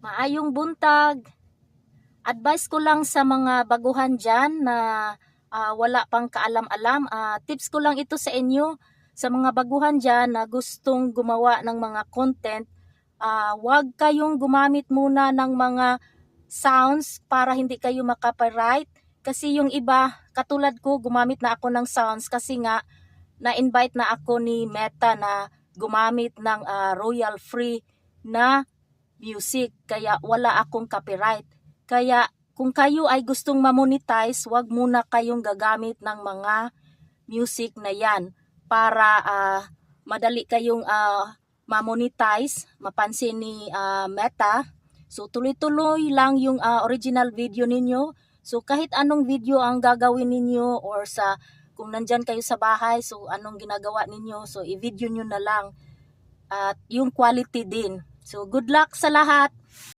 Maayong buntag. Advice ko lang sa mga baguhan dyan na wala pang kaalam-alam. Tips ko lang ito sa inyo. Sa mga baguhan dyan na gustong gumawa ng mga content, wag kayong gumamit muna ng mga sounds para hindi kayo makapiright. Kasi yung iba, katulad ko, gumamit na ako ng sounds kasi nga na-invite na ako ni Meta na gumamit ng royal free na music, kaya wala akong copyright. Kaya kung kayo ay gustong ma-monetize, wag muna kayong gagamit ng mga music na yan para madali kayong ma-monetize, mapansin ni Meta. So tuloy-tuloy lang yung original video ninyo. So kahit anong video ang gagawin ninyo or sa kung nandyan kayo sa bahay, so anong ginagawa ninyo, so i-video nyo na lang at yung quality din. So good luck sa lahat!